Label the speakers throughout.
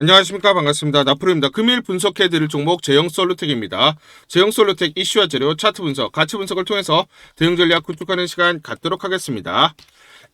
Speaker 1: 안녕하십니까. 반갑습니다. 나프로입니다. 금일 분석해드릴 종목 제형솔루텍입니다. 제형솔루텍 이슈와 재료, 차트 분석, 가치 분석을 통해서 대응 전략 구축하는 시간 갖도록 하겠습니다.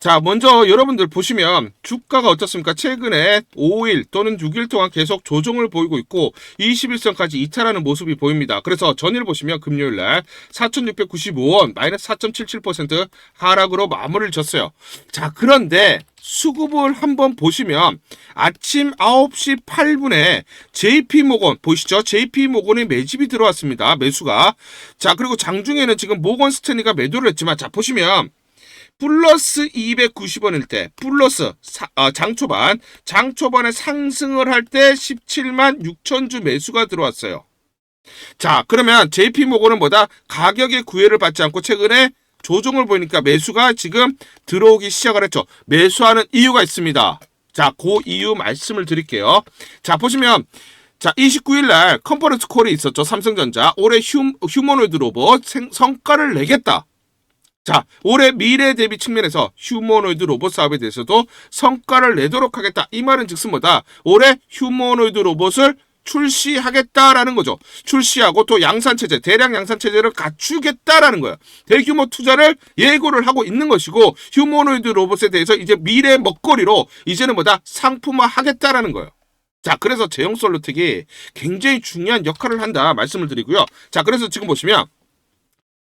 Speaker 1: 자, 먼저 여러분들 보시면 주가가 어떻습니까? 최근에 5일 또는 6일 동안 계속 조정을 보이고 있고 21선까지 이탈하는 모습이 보입니다. 그래서 전일 보시면 금요일날 4,695원 마이너스 4.77% 하락으로 마무리를 졌어요. 자, 그런데 수급을 한번 보시면 아침 9시 8분에 JP모건 보이시죠? JP모건의 매집이 들어왔습니다. 매수가. 자, 그리고 장중에는 지금 모건 스탠리가 매도를 했지만 자, 보시면 플러스 290원일 때 플러스 장초반에 상승을 할 때 17만 6천 주 매수가 들어왔어요. 자, 그러면 JP모건은 뭐다? 가격의 구애를 받지 않고 최근에 조정을 보이니까 매수가 지금 들어오기 시작을 했죠. 매수하는 이유가 있습니다. 자, 그 이유 말씀을 드릴게요. 자, 보시면 자, 29일 날 컨퍼런스 콜이 있었죠. 삼성전자 올해 휴머노이드 로봇 성과를 내겠다. 자, 올해 미래 대비 측면에서 휴머노이드 로봇 사업에 대해서도 성과를 내도록 하겠다. 이 말은 즉슨 뭐다? 올해 휴머노이드 로봇을 출시하겠다라는 거죠. 출시하고 또 양산체제, 대량 양산체제를 갖추겠다라는 거예요. 대규모 투자를 예고를 하고 있는 것이고 휴머노이드 로봇에 대해서 이제 미래 먹거리로 이제는 뭐다? 상품화 하겠다라는 거예요. 자, 그래서 제형솔루텍이 굉장히 중요한 역할을 한다 말씀을 드리고요. 자, 그래서 지금 보시면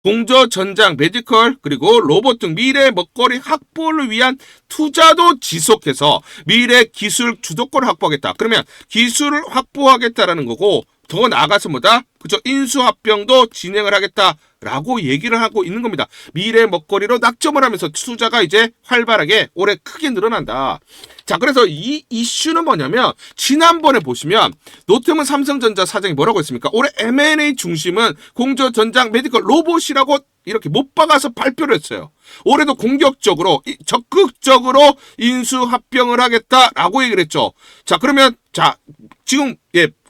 Speaker 1: 공조, 전장, 메디컬, 그리고 로봇 등 미래 먹거리 확보를 위한 투자도 지속해서 미래 기술 주도권을 확보하겠다. 그러면 기술을 확보하겠다라는 거고 더 나아가서 뭐다? 그죠? 인수합병도 진행을 하겠다라고 얘기를 하고 있는 겁니다. 미래 먹거리로 낙점을 하면서 투자가 이제 활발하게 올해 크게 늘어난다. 자, 그래서 이 이슈는 뭐냐면 지난번에 보시면 노태문 삼성전자 사장이 뭐라고 했습니까? 올해 M&A 중심은 공조, 전장, 메디컬, 로봇이라고 이렇게 못 박아서 발표를 했어요. 올해도 공격적으로 적극적으로 인수합병을 하겠다라고 얘기를 했죠. 자, 그러면 자 지금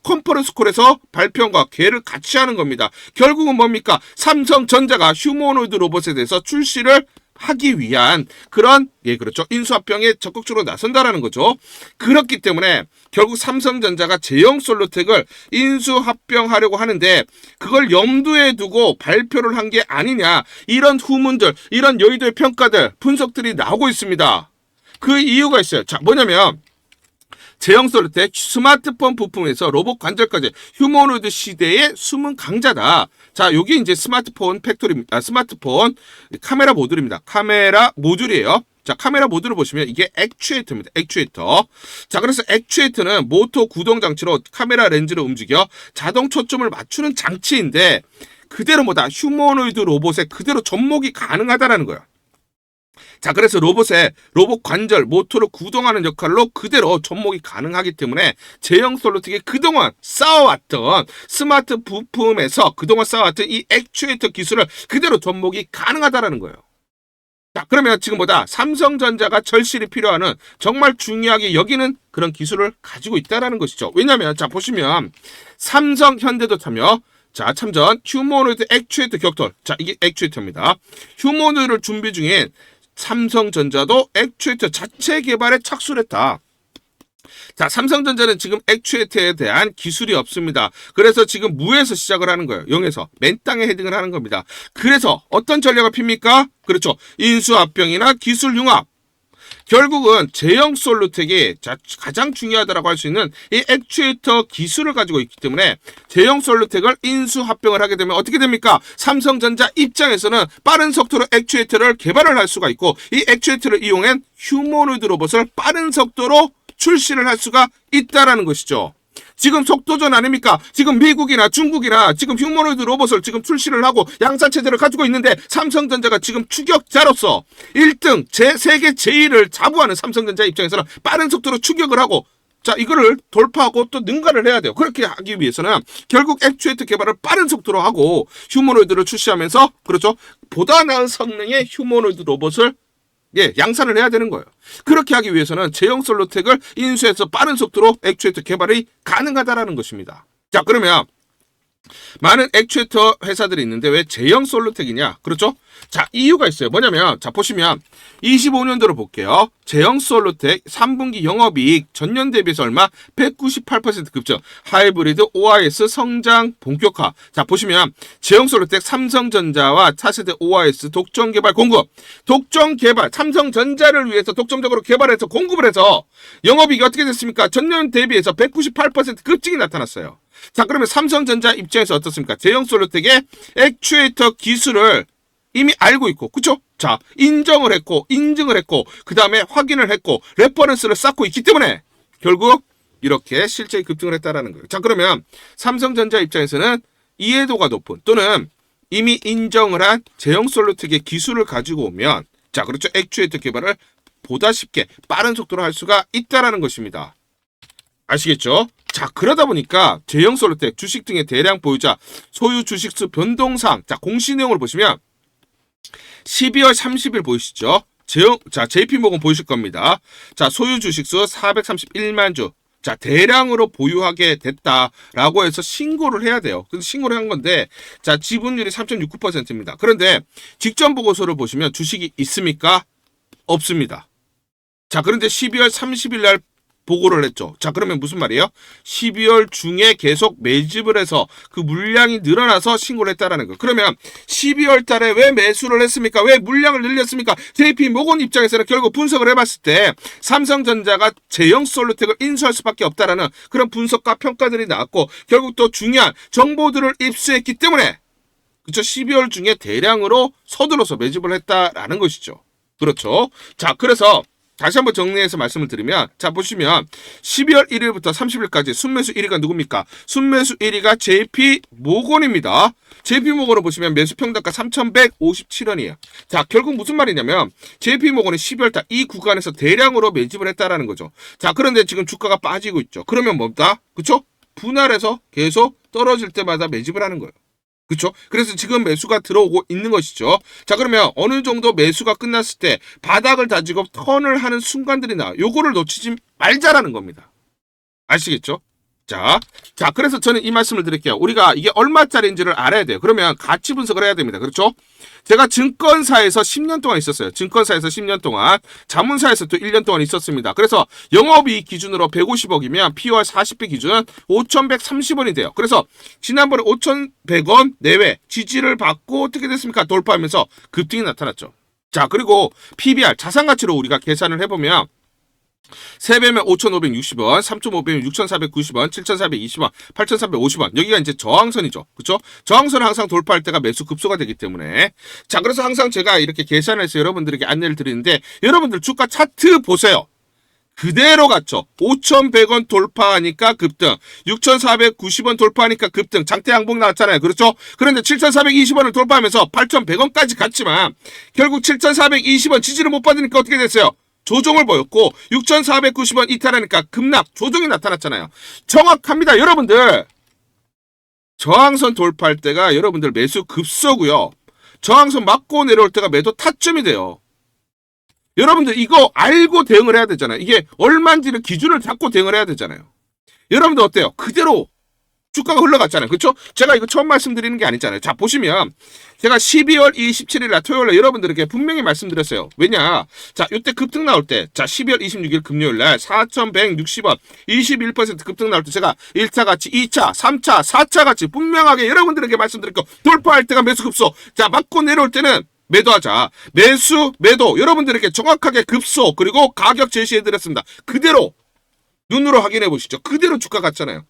Speaker 1: 컨퍼런스 콜에서 발표과 계획을 같이 하는 겁니다. 결국은 뭡니까? 삼성전자가 휴머노이드 로봇에 대해서 출시를 하기 위한 그런 그렇죠. 인수합병에 적극적으로 나선다라는 거죠. 그렇기 때문에 결국 삼성전자가 제형솔루텍을 인수합병하려고 하는데 그걸 염두에 두고 발표를 한 게 아니냐. 이런 후문들, 이런 여의도의 평가들, 분석들이 나오고 있습니다. 그 이유가 있어요. 자, 뭐냐면 제형솔루텍 스마트폰 부품에서 로봇 관절까지 휴머노이드 시대의 숨은 강자다. 자, 여기 이제 스마트폰 팩토리입니다. 스마트폰 카메라 모듈입니다. 카메라 모듈이에요. 자, 카메라 모듈을 보시면 이게 액추에이터입니다. 액추에이터. 자, 그래서 액추에이터는 모터 구동 장치로 카메라 렌즈를 움직여 자동 초점을 맞추는 장치인데 그대로 뭐다? 휴머노이드 로봇에 그대로 접목이 가능하다라는 거예요. 자, 그래서 로봇 관절, 모터를 구동하는 역할로 그대로 접목이 가능하기 때문에 제형솔루텍이 그동안 쌓아왔던 스마트 부품에서 그동안 쌓아왔던 이 액추에이터 기술을 그대로 접목이 가능하다라는 거예요. 자, 그러면 지금 뭐다? 삼성전자가 절실히 필요하는 정말 중요하게 여기는 그런 기술을 가지고 있다라는 것이죠. 왜냐하면 자, 보시면 삼성, 현대도 참여. 자, 참전 휴머노이드 액추에이터 격돌. 자, 이게 액추에이터입니다. 휴머노이드를 준비 중인 삼성전자도 액추에이터 자체 개발에 착수를 했다. 자, 삼성전자는 지금 액추에이터에 대한 기술이 없습니다. 그래서 지금 무에서 시작을 하는 거예요. 0에서 맨 땅에 헤딩을 하는 겁니다. 그래서 어떤 전략을 핍니까? 그렇죠. 인수합병이나 기술 융합. 결국은 제형솔루텍이 가장 중요하다고 할 수 있는 이 액추에이터 기술을 가지고 있기 때문에 제형솔루텍을 인수합병을 하게 되면 어떻게 됩니까? 삼성전자 입장에서는 빠른 속도로 액추에이터를 개발을 할 수가 있고 이 액추에이터를 이용한 휴머노이드 로봇을 빠른 속도로 출시를 할 수가 있다라는 것이죠. 지금 속도전 아닙니까? 지금 미국이나 중국이나 지금 휴머노이드 로봇을 지금 출시를 하고 양산체제를 가지고 있는데 삼성전자가 지금 추격자로서 1등, 세계 제1을 자부하는 삼성전자 입장에서는 빠른 속도로 추격을 하고 자, 이거를 돌파하고 또 능가를 해야 돼요. 그렇게 하기 위해서는 결국 액추에이터 개발을 빠른 속도로 하고 휴머노이드를 출시하면서 그렇죠. 보다 나은 성능의 휴머노이드 로봇을 양산을 해야 되는 거예요. 그렇게 하기 위해서는 제형솔루텍을 인수해서 빠른 속도로 액추에이터 개발이 가능하다라는 것입니다. 자, 그러면 많은 액추에이터 회사들이 있는데 왜 제형 솔루텍이냐? 그렇죠? 자, 이유가 있어요. 뭐냐면, 자, 보시면 25년도로 볼게요. 제형 솔루텍 3분기 영업이익 전년 대비해서 얼마? 198% 급증. 하이브리드 OIS 성장 본격화. 자, 보시면 제형 솔루텍 삼성전자와 차세대 OIS 독점 개발 공급. 독점 개발, 삼성전자를 위해서 독점적으로 개발해서 공급을 해서 영업이익이 어떻게 됐습니까? 전년 대비해서 198% 급증이 나타났어요. 자, 그러면 삼성전자 입장에서 어떻습니까? 제형 솔루텍의 액추에이터 기술을 이미 알고 있고, 그쵸? 자, 인정을 했고, 인증을 했고, 그 다음에 확인을 했고, 레퍼런스를 쌓고 있기 때문에 결국 이렇게 실제 급등을 했다라는 거예요. 자, 그러면 삼성전자 입장에서는 이해도가 높은 또는 이미 인정을 한 제형 솔루텍의 기술을 가지고 오면, 자, 그렇죠? 액추에이터 개발을 보다 쉽게 빠른 속도로 할 수가 있다라는 것입니다. 아시겠죠? 자, 그러다 보니까 제형 솔루텍 주식 등의 대량 보유자 소유 주식수 변동상, 자, 공시 내용을 보시면 12월 30일 보이시죠? 자, JP모건 보이실 겁니다. 자, 소유 주식수 431만 주. 자, 대량으로 보유하게 됐다라고 해서 신고를 해야 돼요. 그래서 신고를 한 건데, 자, 지분율이 3.69%입니다. 그런데 직전 보고서를 보시면 주식이 있습니까? 없습니다. 자, 그런데 12월 30일 날 보고를 했죠. 자, 그러면 무슨 말이에요? 12월 중에 계속 매집을 해서 그 물량이 늘어나서 신고를 했다라는 거예요. 그러면 12월 달에 왜 매수를 했습니까? 왜 물량을 늘렸습니까? JP모건 입장에서는 결국 분석을 해봤을 때 삼성전자가 제형 솔루텍을 인수할 수밖에 없다라는 그런 분석과 평가들이 나왔고, 결국 또 중요한 정보들을 입수했기 때문에, 그렇죠? 12월 중에 대량으로 서둘러서 매집을 했다라는 것이죠. 그렇죠? 자, 그래서 다시 한번 정리해서 말씀을 드리면, 자, 보시면 12월 1일부터 30일까지 순매수 1위가 누굽니까? 순매수 1위가 JP모건입니다. JP모건을 보시면 매수 평단가 3,157원이에요. 자, 결국 무슨 말이냐면 JP모건이 12월 달 이 구간에서 대량으로 매집을 했다라는 거죠. 자, 그런데 지금 주가가 빠지고 있죠. 그러면 뭐다? 그쵸? 분할해서 계속 떨어질 때마다 매집을 하는 거예요. 그렇죠? 그래서 지금 매수가 들어오고 있는 것이죠. 자, 그러면 어느 정도 매수가 끝났을 때 바닥을 다지고 턴을 하는 순간들이 나와요. 요거를 놓치지 말자라는 겁니다. 아시겠죠? 자, 그래서 저는 이 말씀을 드릴게요. 우리가 이게 얼마짜리인지를 알아야 돼요. 그러면 가치 분석을 해야 됩니다. 그렇죠? 제가 증권사에서 10년 동안 있었어요. 증권사에서 10년 동안, 자문사에서 또 1년 동안 있었습니다. 그래서 영업이익 기준으로 150억이면 POR 40배 기준은 5,130원이 돼요. 그래서 지난번에 5,100원 내외 지지를 받고 어떻게 됐습니까? 돌파하면서 급등이 나타났죠. 자, 그리고 PBR 자산가치로 우리가 계산을 해보면 3배면 5,560원, 3.5배면 6,490원, 7,420원, 8,350원. 여기가 이제 저항선이죠. 그렇죠? 저항선을 항상 돌파할 때가 매수 급소가 되기 때문에. 자, 그래서 항상 제가 이렇게 계산해서 여러분들에게 안내를 드리는데, 여러분들 주가 차트 보세요. 그대로 갔죠. 5,100원 돌파하니까 급등, 6,490원 돌파하니까 급등, 장대 양봉 나왔잖아요. 그렇죠? 그런데 7,420원을 돌파하면서 8,100원까지 갔지만 결국 7,420원 지지를 못 받으니까 어떻게 됐어요? 조정을 보였고 6,490원 이탈하니까 급락, 조정이 나타났잖아요. 정확합니다. 여러분들, 저항선 돌파할 때가 여러분들 매수 급소고요. 저항선 맞고 내려올 때가 매도 타점이 돼요. 여러분들 이거 알고 대응을 해야 되잖아요. 이게 얼마인지를 기준을 잡고 대응을 해야 되잖아요. 여러분들 어때요? 그대로 주가가 흘러갔잖아요. 그렇죠? 제가 이거 처음 말씀드리는 게 아니잖아요. 자, 보시면 제가 12월 27일 날 토요일 날 여러분들에게 분명히 말씀드렸어요. 왜냐? 자, 이때 급등 나올 때, 자, 12월 26일 금요일 날 4,160원 21% 급등 나올 때 제가 1차 가치, 2차, 3차, 4차 가치 분명하게 여러분들에게 말씀드렸고, 돌파할 때가 매수 급소. 자, 맞고 내려올 때는 매도하자. 매수, 매도 여러분들에게 정확하게 급소 그리고 가격 제시해드렸습니다. 그대로 눈으로 확인해 보시죠. 그대로 주가 갔잖아요.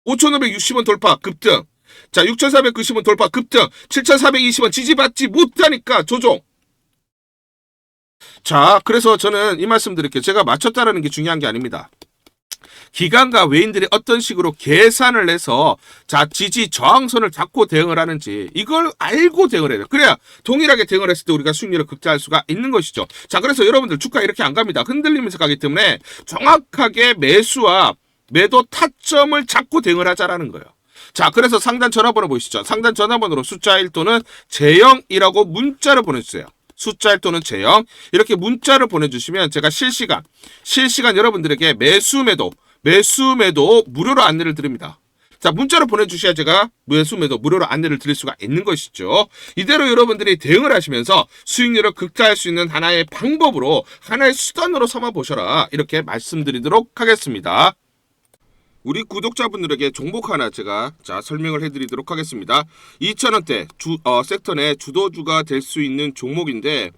Speaker 1: 5,560원 돌파 급등. 자, 6,490원 돌파 급등. 7,420원 지지받지 못하니까 조정. 자, 그래서 저는 이 말씀 드릴게요. 제가 맞췄다라는 게 중요한 게 아닙니다. 기관과 외인들이 어떤 식으로 계산을 해서 자, 지지 저항선을 잡고 대응을 하는지 이걸 알고 대응을 해야 돼요. 그래야 동일하게 대응을 했을 때 우리가 수익률을 극대화할 수가 있는 것이죠. 자, 그래서 여러분들 주가 이렇게 안 갑니다. 흔들리면서 가기 때문에 정확하게 매수와 매도 타점을 잡고 대응을 하자라는 거예요. 자, 그래서 상단 전화번호 보이시죠? 상단 전화번호로 숫자 1 또는 제형이라고 문자를 보내주세요. 숫자 1 또는 제형 이렇게 문자를 보내주시면 제가 실시간 여러분들에게 매수 매도 무료로 안내를 드립니다. 자, 문자로 보내주셔야 제가 매수 매도 무료로 안내를 드릴 수가 있는 것이죠. 이대로 여러분들이 대응을 하시면서 수익률을 극대화할 수 있는 하나의 방법으로, 하나의 수단으로 삼아보셔라, 이렇게 말씀드리도록 하겠습니다. 우리 구독자분들에게 종목 하나 제가 설명을 해드리도록 하겠습니다. 2,000원대 섹터 내 주도주가 될 수 있는 종목인데,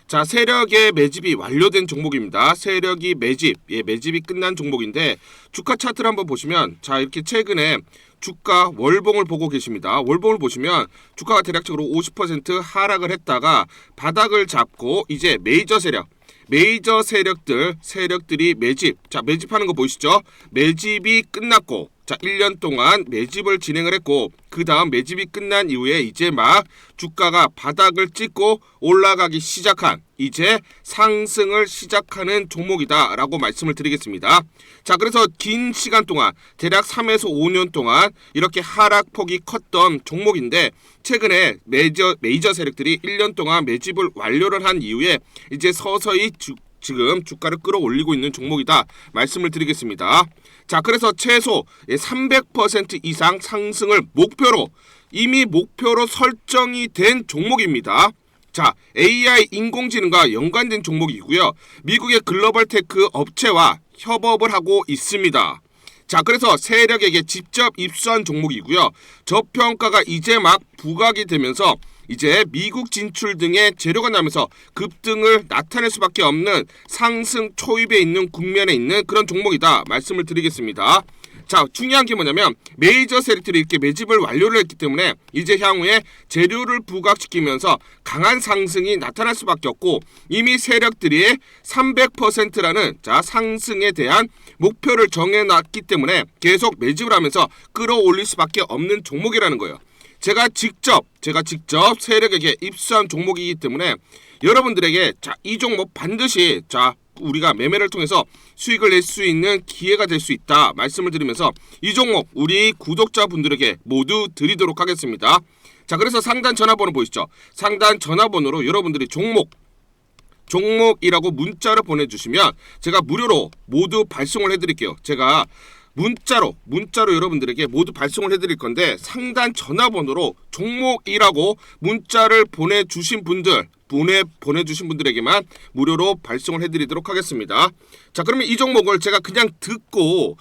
Speaker 1: 자, 세력의 매집이 완료된 종목입니다. 세력이 매집이 끝난 종목인데, 주가 차트를 한번 보시면, 자, 이렇게 최근에 주가 월봉을 보고 계십니다. 월봉을 보시면 주가가 대략적으로 50% 하락을 했다가 바닥을 잡고 이제 메이저 세력들이 매집하는 거 보이시죠? 매집이 끝났고, 자, 1년 동안 매집을 진행을 했고, 그 다음 매집이 끝난 이후에 이제 막 주가가 바닥을 찍고 올라가기 시작한, 이제 상승을 시작하는 종목이다라고 말씀을 드리겠습니다. 자, 그래서 긴 시간 동안, 대략 3에서 5년 동안 이렇게 하락폭이 컸던 종목인데, 최근에 메이저 세력들이 1년 동안 매집을 완료를 한 이후에 이제 서서히 지금 주가를 끌어올리고 있는 종목이다 말씀을 드리겠습니다. 자, 그래서 최소 300% 이상 상승을 이미 목표로 설정이 된 종목입니다. 자, AI 인공지능과 연관된 종목이고요. 미국의 글로벌 테크 업체와 협업을 하고 있습니다. 자, 그래서 세력에게 직접 입수한 종목이고요. 저평가가 이제 막 부각이 되면서 이제 미국 진출 등의 재료가 나면서 급등을 나타낼 수밖에 없는 상승 초입에 있는 국면에 있는 그런 종목이다 말씀을 드리겠습니다. 자, 중요한 게 뭐냐면 메이저 세력들이 이렇게 매집을 완료를 했기 때문에 이제 향후에 재료를 부각시키면서 강한 상승이 나타날 수밖에 없고, 이미 세력들이 300%라는 상승에 대한 목표를 정해놨기 때문에 계속 매집을 하면서 끌어올릴 수밖에 없는 종목이라는 거예요. 제가 직접 세력에게 입수한 종목이기 때문에 여러분들에게 이 종목 반드시 우리가 매매를 통해서 수익을 낼 수 있는 기회가 될 수 있다 말씀을 드리면서 이 종목 우리 구독자분들에게 모두 드리도록 하겠습니다. 자, 그래서 상단 전화번호 보이시죠? 상단 전화번호로 여러분들이 종목이라고 문자를 보내주시면 제가 무료로 모두 발송을 해드릴게요. 제가 문자로 여러분들에게 모두 발송을 해드릴 건데, 상단 전화번호로 종목이라고 문자를 보내주신 분들에게만 무료로 발송을 해드리도록 하겠습니다. 자, 그러면 이 종목을 제가 그냥 듣고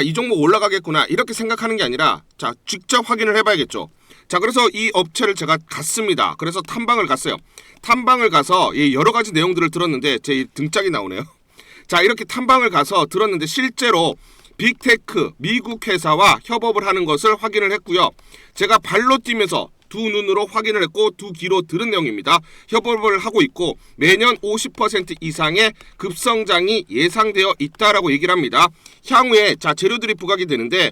Speaker 1: 이 종목 올라가겠구나 이렇게 생각하는 게 아니라 직접 확인을 해봐야겠죠. 자, 그래서 이 업체를 제가 갔습니다. 그래서 탐방을 갔어요. 탐방을 가서 여러 가지 내용들을 들었는데 제 등짝이 나오네요. 자, 이렇게 탐방을 가서 들었는데 실제로 빅테크 미국 회사와 협업을 하는 것을 확인을 했고요. 제가 발로 뛰면서 두 눈으로 확인을 했고 두 귀로 들은 내용입니다. 협업을 하고 있고 매년 50% 이상의 급성장이 예상되어 있다라고 얘기를 합니다. 향후에 재료들이 부각이 되는데,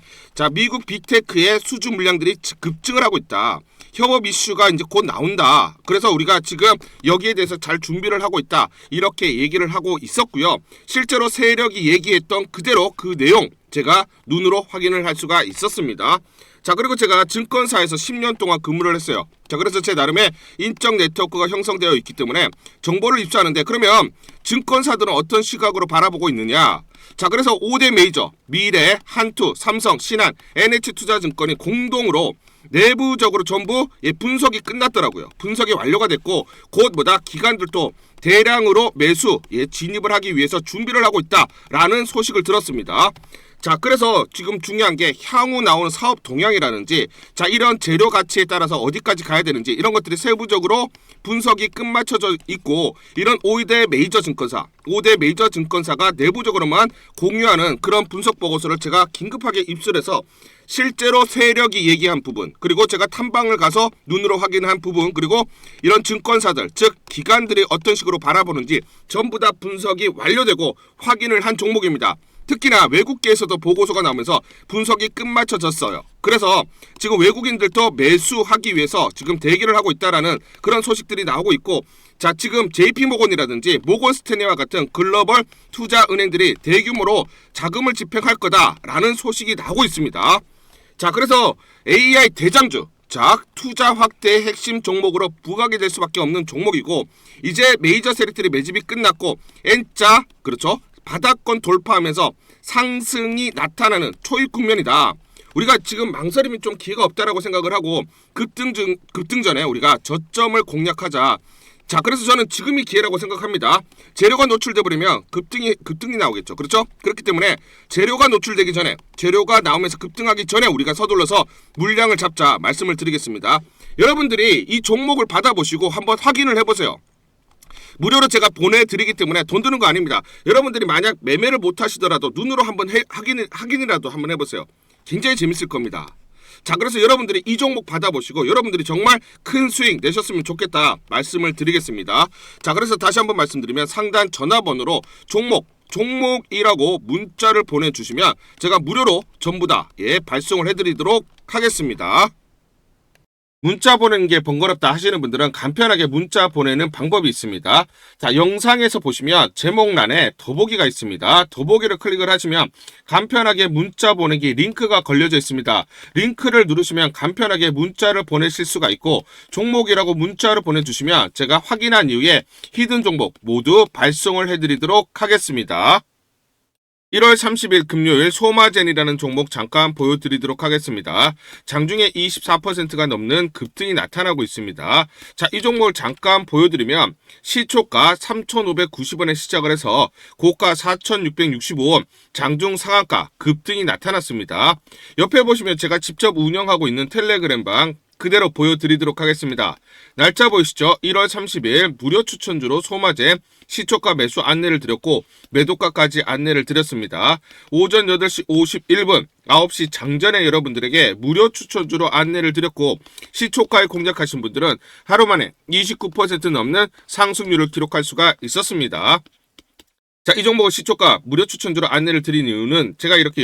Speaker 1: 미국 빅테크의 수주 물량들이 급증을 하고 있다. 협업 이슈가 이제 곧 나온다. 그래서 우리가 지금 여기에 대해서 잘 준비를 하고 있다. 이렇게 얘기를 하고 있었고요. 실제로 세력이 얘기했던 그대로 그 내용 제가 눈으로 확인을 할 수가 있었습니다. 자, 그리고 제가 증권사에서 10년 동안 근무를 했어요. 자, 그래서 제 나름의 인적 네트워크가 형성되어 있기 때문에 정보를 입수하는데, 그러면 증권사들은 어떤 시각으로 바라보고 있느냐? 자, 그래서 5대 메이저 미래, 한투, 삼성, 신한, NH투자증권이 공동으로 내부적으로 전부 분석이 끝났더라고요. 분석이 완료가 됐고 곧 기관들도 대량으로 매수 진입을 하기 위해서 준비를 하고 있다라는 소식을 들었습니다. 자, 그래서 지금 중요한 게 향후 나오는 사업 동향이라든지 이런 재료 가치에 따라서 어디까지 가야 되는지 이런 것들이 세부적으로 분석이 끝마쳐져 있고, 이런 5대 메이저 증권사가 내부적으로만 공유하는 그런 분석 보고서를 제가 긴급하게 입수해서 실제로 세력이 얘기한 부분, 그리고 제가 탐방을 가서 눈으로 확인한 부분, 그리고 이런 증권사들 즉 기관들이 어떤 식으로 바라보는지 전부 다 분석이 완료되고 확인을 한 종목입니다. 특히나 외국계에서도 보고서가 나오면서 분석이 끝마쳐졌어요. 그래서 지금 외국인들도 매수하기 위해서 지금 대기를 하고 있다라는 그런 소식들이 나오고 있고, 지금 JP모건이라든지 모건스탠리와 같은 글로벌 투자 은행들이 대규모로 자금을 집행할 거다라는 소식이 나오고 있습니다. 자, 그래서 AI 대장주 투자 확대의 핵심 종목으로 부각이 될 수밖에 없는 종목이고, 이제 메이저 세력들이 매집이 끝났고 N자 바닥권 돌파하면서 상승이 나타나는 초입 국면이다. 우리가 지금 망설임이 좀 기회가 없다라고 생각을 하고 급등 전에 우리가 저점을 공략하자. 자, 그래서 저는 지금이 기회라고 생각합니다. 재료가 노출돼 버리면 급등이 나오겠죠. 그렇죠? 그렇기 때문에 재료가 노출되기 전에, 재료가 나오면서 급등하기 전에 우리가 서둘러서 물량을 잡자 말씀을 드리겠습니다. 여러분들이 이 종목을 받아보시고 한번 확인을 해보세요. 무료로 제가 보내드리기 때문에 돈 드는 거 아닙니다. 여러분들이 만약 매매를 못 하시더라도 눈으로 한번 확인이라도 한번 해보세요. 굉장히 재밌을 겁니다. 자, 그래서 여러분들이 이 종목 받아보시고 여러분들이 정말 큰 수익 내셨으면 좋겠다 말씀을 드리겠습니다. 자, 그래서 다시 한번 말씀드리면 상단 전화번호로 종목이라고 문자를 보내주시면 제가 무료로 전부 다 발송을 해드리도록 하겠습니다. 문자 보내는 게 번거롭다 하시는 분들은 간편하게 문자 보내는 방법이 있습니다. 자, 영상에서 보시면 제목란에 더보기가 있습니다. 더보기를 클릭을 하시면 간편하게 문자 보내기 링크가 걸려져 있습니다. 링크를 누르시면 간편하게 문자를 보내실 수가 있고 종목이라고 문자를 보내주시면 제가 확인한 이후에 히든 종목 모두 발송을 해드리도록 하겠습니다. 1월 30일 금요일 소마젠이라는 종목 잠깐 보여드리도록 하겠습니다. 장중에 24%가 넘는 급등이 나타나고 있습니다. 자, 이 종목을 잠깐 보여드리면 시초가 3,590원에 시작을 해서 고가 4,665원, 장중 상한가 급등이 나타났습니다. 옆에 보시면 제가 직접 운영하고 있는 텔레그램방 그대로 보여드리도록 하겠습니다. 날짜 보이시죠? 1월 30일 무료 추천주로 소마젠 시초가 매수 안내를 드렸고 매도가까지 안내를 드렸습니다. 오전 8시 51분 9시 장전에 여러분들에게 무료 추천주로 안내를 드렸고 시초가에 공략하신 분들은 하루 만에 29% 넘는 상승률을 기록할 수가 있었습니다. 자, 이 종목의 시초가 무료 추천주로 안내를 드린 이유는 제가 이렇게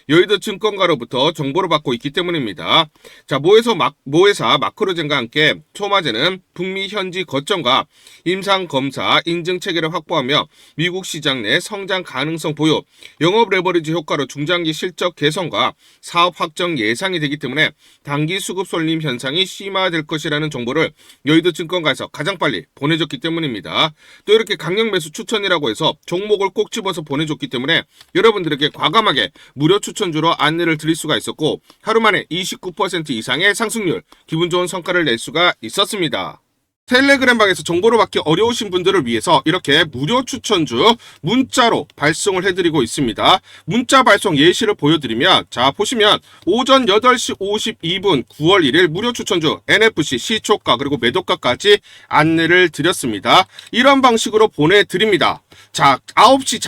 Speaker 1: 여의도증권가로부터 정보를 받고 있기 때문입니다. 자, 모회사 마크로젠과 함께 소마젠은 북미 현지 거점과 임상검사 인증체계를 확보하며 미국 시장 내 성장 가능성 보유, 영업 레버리지 효과로 중장기 실적 개선과 사업 확정 예상이 되기 때문에 단기 수급 쏠림 현상이 심화될 것이라는 정보를 여의도증권가에서 가장 빨리 보내줬기 때문입니다. 또 이렇게 강력 매수 추천이라고 해서 종목을 꼭 집어서 보내줬기 때문에 여러분들에게 과감하게 무료 추천주로 안내를 드릴 수가 있었고 하루 만에 29% 이상의 상승률, 기분 좋은 성과를 낼 수가 있었습니다. 텔레그램방에서 정보를 받기 어려우신 분들을 위해서 이렇게 무료 추천주 문자로 발송을 해드리고 있습니다. 문자 발송 예시를 보여드리면 자, 보시면 오전 8시 52분 9월 1일 무료 추천주 NFC 시초가 그리고 매도가까지 안내를 드렸습니다. 이런 방식으로 보내드립니다. 자, 9시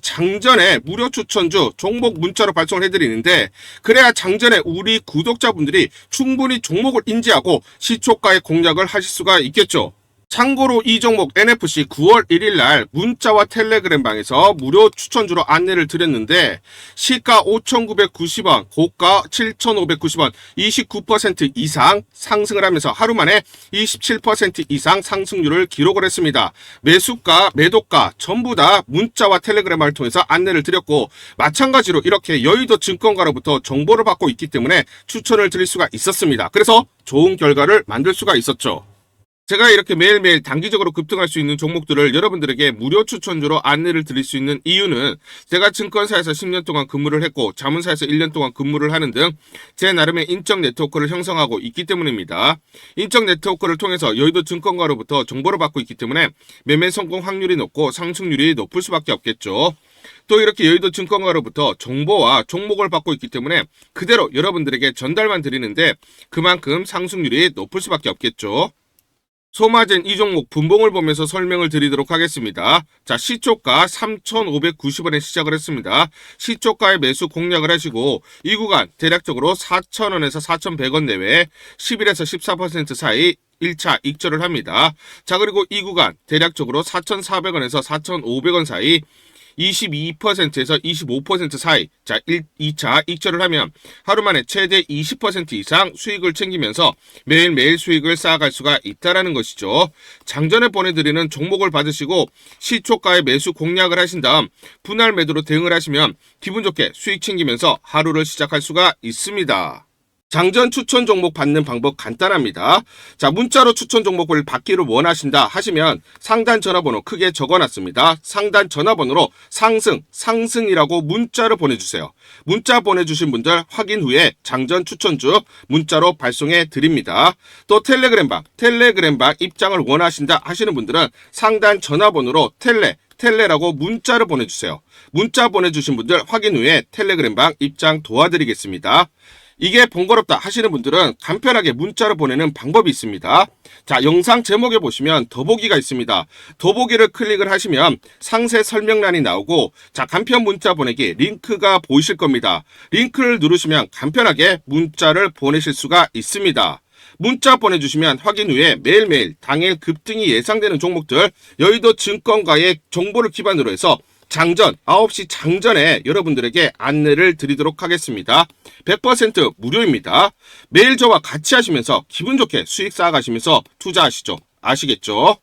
Speaker 1: 장전에 무료 추천주 종목 문자로 발송을 해드리는데 그래야 장전에 우리 구독자분들이 충분히 종목을 인지하고 시초가에 공략을 하실 수가 있겠죠. 참고로 이 종목 NFC 9월 1일 날 문자와 텔레그램방에서 무료 추천주로 안내를 드렸는데 시가 5,990원, 고가 7,590원, 29% 이상 상승을 하면서 하루 만에 27% 이상 상승률을 기록을 했습니다. 매수가, 매도가 전부 다 문자와 텔레그램을 통해서 안내를 드렸고 마찬가지로 이렇게 여의도 증권가로부터 정보를 받고 있기 때문에 추천을 드릴 수가 있었습니다. 그래서 좋은 결과를 만들 수가 있었죠. 제가 이렇게 매일매일 단기적으로 급등할 수 있는 종목들을 여러분들에게 무료 추천주로 안내를 드릴 수 있는 이유는 제가 증권사에서 10년 동안 근무를 했고 자문사에서 1년 동안 근무를 하는 등 제 나름의 인적 네트워크를 형성하고 있기 때문입니다. 인적 네트워크를 통해서 여의도 증권가로부터 정보를 받고 있기 때문에 매매 성공 확률이 높고 상승률이 높을 수밖에 없겠죠. 또 이렇게 여의도 증권가로부터 정보와 종목을 받고 있기 때문에 그대로 여러분들에게 전달만 드리는데 그만큼 상승률이 높을 수밖에 없겠죠. 소마젠 이 종목 분봉을 보면서 설명을 드리도록 하겠습니다. 자, 시초가 3,590원에 시작을 했습니다. 시초가에 매수 공략을 하시고 이 구간 대략적으로 4,000원에서 4,100원 내외 11에서 14% 사이 1차 익절을 합니다. 자, 그리고 이 구간 대략적으로 4,400원에서 4,500원 사이 22%에서 25% 사이 2차 익절을 하면 하루 만에 최대 20% 이상 수익을 챙기면서 매일매일 수익을 쌓아갈 수가 있다는 것이죠. 장전에 보내드리는 종목을 받으시고 시초가에 매수 공략을 하신 다음 분할 매도로 대응을 하시면 기분 좋게 수익 챙기면서 하루를 시작할 수가 있습니다. 장전 추천 종목 받는 방법 간단합니다. 자, 문자로 추천 종목을 받기를 원하신다 하시면 상단 전화번호 크게 적어놨습니다. 상단 전화번호로 상승이라고 문자를 보내주세요. 문자 보내주신 분들 확인 후에 장전 추천주 문자로 발송해 드립니다. 또 텔레그램방 입장을 원하신다 하시는 분들은 상단 전화번호로 텔레라고 문자를 보내주세요. 문자 보내주신 분들 확인 후에 텔레그램방 입장 도와드리겠습니다. 이게 번거롭다 하시는 분들은 간편하게 문자로 보내는 방법이 있습니다. 자, 영상 제목에 보시면 더보기가 있습니다. 더보기를 클릭을 하시면 상세 설명란이 나오고, 자, 간편 문자 보내기 링크가 보이실 겁니다. 링크를 누르시면 간편하게 문자를 보내실 수가 있습니다. 문자 보내주시면 확인 후에 매일매일 당일 급등이 예상되는 종목들, 여의도 증권가의 정보를 기반으로 해서 장전 9시 장전에 여러분들에게 안내를 드리도록 하겠습니다. 100% 무료입니다. 매일 저와 같이 하시면서 기분 좋게 수익 쌓아가시면서 투자하시죠. 아시겠죠?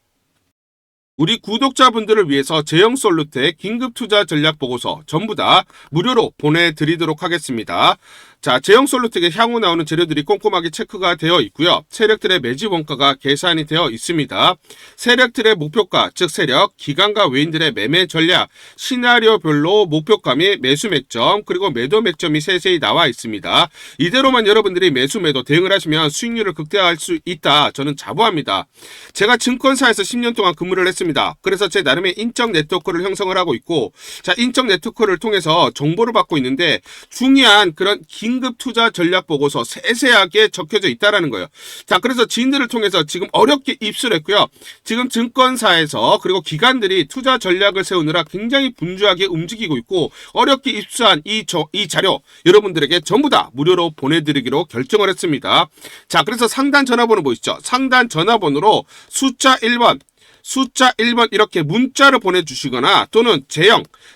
Speaker 1: 우리 구독자분들을 위해서 제형솔루트의 긴급투자 전략 보고서 전부 다 무료로 보내드리도록 하겠습니다. 자, 제형솔루트에 향후 나오는 재료들이 꼼꼼하게 체크가 되어 있고요. 세력들의 매집 원가가 계산이 되어 있습니다. 세력들의 목표가, 즉 세력, 기관과 외인들의 매매 전략, 시나리오별로 목표가 및 매수 맥점, 그리고 매도 맥점이 세세히 나와 있습니다. 이대로만 여러분들이 매수 매도 대응을 하시면 수익률을 극대화할 수 있다. 저는 자부합니다. 제가 증권사에서 10년 동안 근무를 했습니다. 그래서 제 나름의 인적 네트워크를 형성을 하고 있고, 자, 인적 네트워크를 통해서 정보를 받고 있는데 중요한 그런 긴급 투자 전략 보고서 세세하게 적혀져 있다라는 거예요. 자, 그래서 지인들을 통해서 지금 어렵게 입수를 했고요. 지금 증권사에서 그리고 기관들이 투자 전략을 세우느라 굉장히 분주하게 움직이고 있고, 어렵게 입수한 이 자료 여러분들에게 전부 다 무료로 보내드리기로 결정을 했습니다. 자, 그래서 상단 전화번호 보이시죠? 상단 전화번호로 숫자 1번 이렇게 문자를 보내주시거나 또는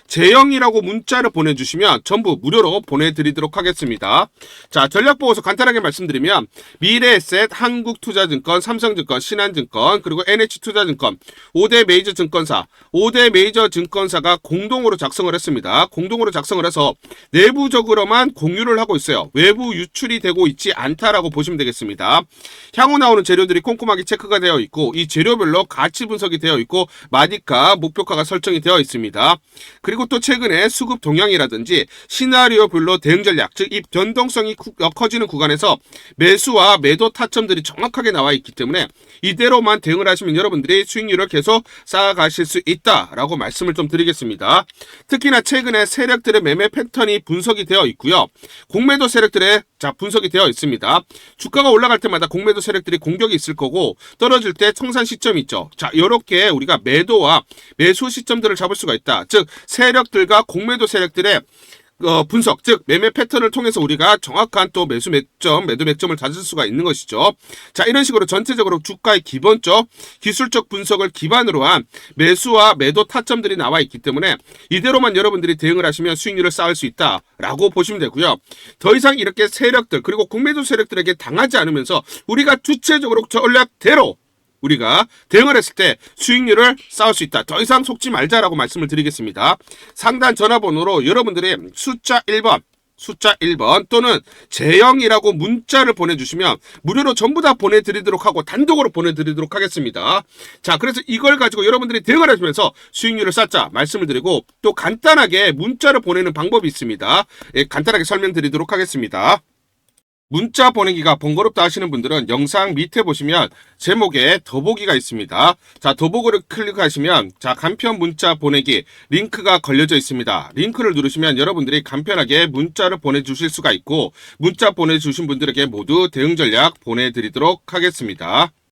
Speaker 1: 제형이라고 문자를 보내주시면 전부 무료로 보내드리도록 하겠습니다. 자, 전략보고서 간단하게 말씀드리면 미래에셋, 한국투자증권, 삼성증권, 신한증권, 그리고 NH투자증권 5대 메이저 증권사, 5대 메이저 증권사가 공동으로 작성을 했습니다. 공동으로 작성을 해서 내부적으로만 공유를 하고 있어요. 외부 유출이 되고 있지 않다라고 보시면 되겠습니다. 향후 나오는 재료들이 꼼꼼하게 체크가 되어 있고, 이 재료별로 가치 분석이 되어 있고, 마디가, 목표가가 설정이 되어 있습니다. 그리고 또 최근에 수급 동향이라든지 시나리오별로 대응 전략, 즉 이 변동성이 커지는 구간에서 매수와 매도 타점들이 정확하게 나와 있기 때문에 이대로만 대응을 하시면 여러분들이 수익률을 계속 쌓아가실 수 있다라고 말씀을 좀 드리겠습니다. 특히나 최근에 세력들의 매매 패턴이 분석이 되어 있고요. 공매도 세력들의 분석이 되어 있습니다. 주가가 올라갈 때마다 공매도 세력들이 공격이 있을 거고, 떨어질 때 청산 시점이 있죠. 자, 이렇게 우리가 매도와 매수 시점들을 잡을 수가 있다. 즉 세력들과 공매도 세력들의 분석, 즉 매매 패턴을 통해서 우리가 정확한 또 매수 맥점, 매도 맥점을 찾을 수가 있는 것이죠. 자, 이런 식으로 전체적으로 주가의 기본적, 기술적 분석을 기반으로 한 매수와 매도 타점들이 나와 있기 때문에 이대로만 여러분들이 대응을 하시면 수익률을 쌓을 수 있다라고 보시면 되고요. 더 이상 이렇게 세력들, 그리고 공매도 세력들에게 당하지 않으면서 우리가 주체적으로 전략대로 우리가 대응을 했을 때 수익률을 쌓을 수 있다. 더 이상 속지 말자라고 말씀을 드리겠습니다. 상단 전화번호로 여러분들이 숫자 1번 또는 제형이라고 문자를 보내주시면 무료로 전부 다 보내드리도록 하고 단독으로 보내드리도록 하겠습니다. 자, 그래서 이걸 가지고 여러분들이 대응을 하시면서 수익률을 쌓자 말씀을 드리고, 또 간단하게 문자를 보내는 방법이 있습니다. 예, 간단하게 설명드리도록 하겠습니다. 문자 보내기가 번거롭다 하시는 분들은 영상 밑에 보시면 제목에 더보기가 있습니다. 자, 더보기를 클릭하시면 자, 간편 문자 보내기 링크가 걸려져 있습니다. 링크를 누르시면 여러분들이 간편하게 문자를 보내주실 수가 있고, 문자 보내주신 분들에게 모두 대응 전략 보내드리도록 하겠습니다.